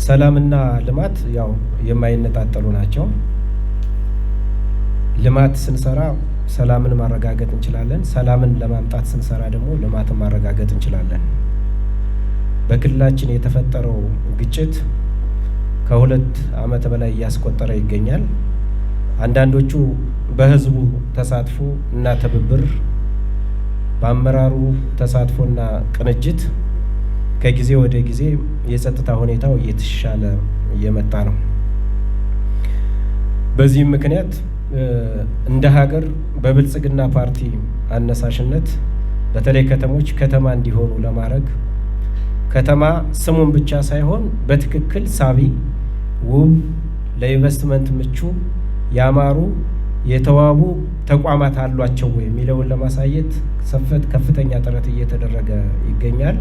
ሰላምና ልማት ያው የማይነጣጠሉ ናቸው። ልማት ስንሰራ ሰላምን ማረጋገጥ እንችላለን። ሰላምን ለማምጣት ስንሰራ ደግሞ ልማትን ማረጋገጥ እንችላለን። በክልላችን የተፈጠረው ግጭት ከ2 ዓመት በላይ እያስቆጠረ ይገኛል። አንዳንዶቹ በህዝቡ ተሳትፎ እና ትብብር፣ በአመራሩ ተሳትፎና ቅንጅት ከጊዜ ወደ ጊዜ የጸጥታ ሁኔታው እየተሻለ እየመጣ ነው። በዚህም ምክንያት እንደ ሀገር በብልጽግና ፓርቲ አነሳሽነት በተለይ ከተሞች ከተማ እንዲሆኑ ለማድረግ ከተማ ስሙን ብቻ ሳይሆን በትክክል ሳቢ፣ ውብ፣ ለኢንቨስትመንት ምቹ፣ ያማሩ፣ የተዋቡ ተቋማት አሏቸው ወይ የሚለውን ለማሳየት ከፍተኛ ጥረት እየተደረገ ይገኛል።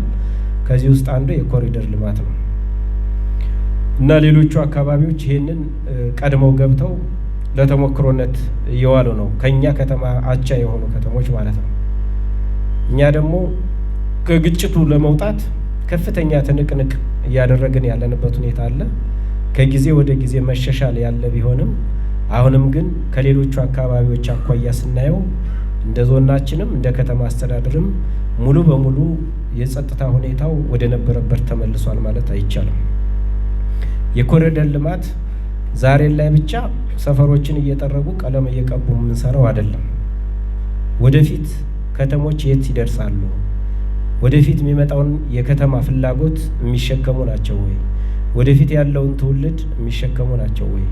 ከዚህ ውስጥ አንዱ የኮሪደር ልማት ነው እና ሌሎቹ አካባቢዎች ይህንን ቀድመው ገብተው ለተሞክሮነት እየዋሉ ነው። ከኛ ከተማ አቻ የሆኑ ከተሞች ማለት ነው። እኛ ደግሞ ከግጭቱ ለመውጣት ከፍተኛ ትንቅንቅ እያደረግን ያለንበት ሁኔታ አለ። ከጊዜ ወደ ጊዜ መሻሻል ያለ ቢሆንም አሁንም ግን ከሌሎቹ አካባቢዎች አኳያ ስናየው እንደ ዞናችንም እንደ ከተማ አስተዳደርም ሙሉ በሙሉ የጸጥታ ሁኔታው ወደ ነበረበት ተመልሷል ማለት አይቻልም። የኮሪደር ልማት ዛሬ ላይ ብቻ ሰፈሮችን እየጠረጉ ቀለም እየቀቡ የምንሰራው አይደለም። ወደፊት ከተሞች የት ይደርሳሉ? ወደፊት የሚመጣውን የከተማ ፍላጎት የሚሸከሙ ናቸው ወይ? ወደፊት ያለውን ትውልድ የሚሸከሙ ናቸው ወይ?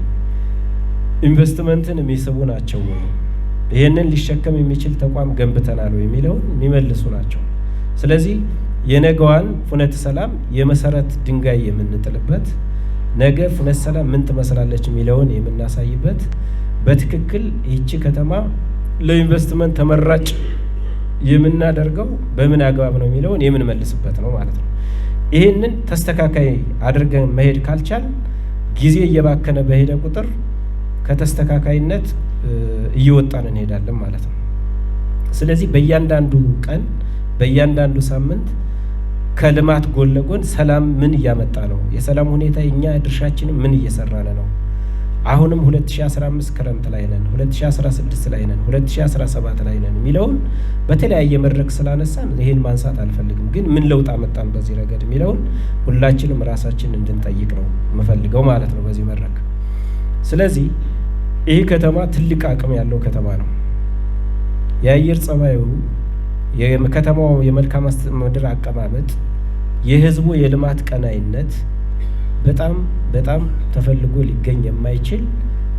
ኢንቨስትመንትን የሚስቡ ናቸው ወይ? ይህንን ሊሸከም የሚችል ተቋም ገንብተናል ወይ የሚለውን የሚመልሱ ናቸው። ስለዚህ የነገዋን ፍኖተ ሰላም የመሰረት ድንጋይ የምንጥልበት፣ ነገ ፍኖተ ሰላም ምን ትመስላለች የሚለውን የምናሳይበት፣ በትክክል ይህቺ ከተማ ለኢንቨስትመንት ተመራጭ የምናደርገው በምን አግባብ ነው የሚለውን የምንመልስበት ነው ማለት ነው። ይህንን ተስተካካይ አድርገን መሄድ ካልቻል ጊዜ እየባከነ በሄደ ቁጥር ከተስተካካይነት እየወጣን እንሄዳለን ማለት ነው። ስለዚህ በእያንዳንዱ ቀን በእያንዳንዱ ሳምንት ከልማት ጎን ለጎን ሰላም ምን እያመጣ ነው፣ የሰላም ሁኔታ የኛ ድርሻችንን ምን እየሰራን ነው፣ አሁንም 2015 ክረምት ላይ ነን፣ 2016 ላይ ነን፣ 2017 ላይ ነን የሚለውን በተለያየ መድረክ ስላነሳን ይሄን ማንሳት አልፈልግም። ግን ምን ለውጥ አመጣን በዚህ ረገድ የሚለውን ሁላችንም ራሳችን እንድንጠይቅ ነው የምፈልገው ማለት ነው በዚህ መድረክ። ስለዚህ ይህ ከተማ ትልቅ አቅም ያለው ከተማ ነው። የአየር ጸባዩ፣ የከተማው የመልክዓ ምድር አቀማመጥ፣ የህዝቡ የልማት ቀናይነት በጣም በጣም ተፈልጎ ሊገኝ የማይችል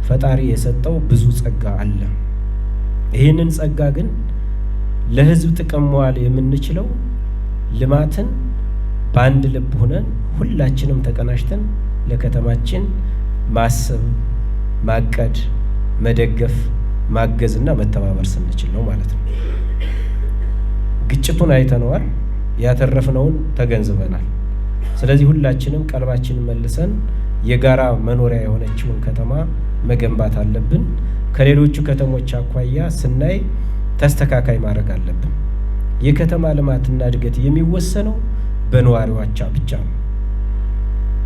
ፈጣሪ የሰጠው ብዙ ጸጋ አለ። ይህንን ጸጋ ግን ለህዝብ ጥቅም መዋል የምንችለው ልማትን በአንድ ልብ ሆነን ሁላችንም ተቀናጅተን ለከተማችን ማሰብ፣ ማቀድ፣ መደገፍ፣ ማገዝና መተባበር ስንችል ነው ማለት ነው። ግጭቱን አይተነዋል፣ ያተረፍነውን ተገንዝበናል። ስለዚህ ሁላችንም ቀልባችንን መልሰን የጋራ መኖሪያ የሆነችውን ከተማ መገንባት አለብን። ከሌሎቹ ከተሞች አኳያ ስናይ ተስተካካይ ማድረግ አለብን። የከተማ ልማትና እድገት የሚወሰነው በነዋሪዎቿ ብቻ ነው።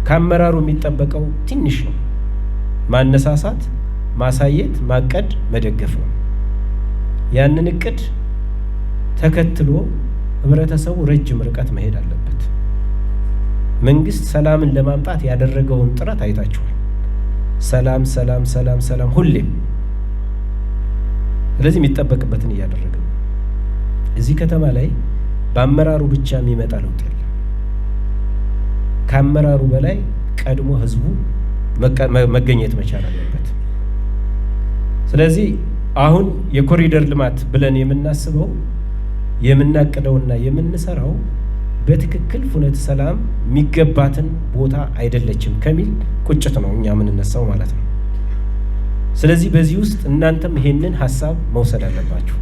ከአመራሩ የሚጠበቀው ትንሽ ነው። ማነሳሳት፣ ማሳየት፣ ማቀድ፣ መደገፍ ነው። ያንን እቅድ ተከትሎ ህብረተሰቡ ረጅም ርቀት መሄድ አለበት። መንግስት ሰላምን ለማምጣት ያደረገውን ጥረት አይታችኋል። ሰላም ሰላም ሰላም ሰላም ሁሌም። ስለዚህ የሚጠበቅበትን እያደረገ ነው። እዚህ ከተማ ላይ በአመራሩ ብቻ የሚመጣ ለውጥ የለም። ከአመራሩ በላይ ቀድሞ ህዝቡ መገኘት መቻል አለበት። ስለዚህ አሁን የኮሪደር ልማት ብለን የምናስበው የምናቅደውና የምንሰራው በትክክል ፍኖተ ሰላም የሚገባትን ቦታ አይደለችም ከሚል ቁጭት ነው እኛ የምንነሳው ማለት ነው። ስለዚህ በዚህ ውስጥ እናንተም ይሄንን ሀሳብ መውሰድ አለባችሁ።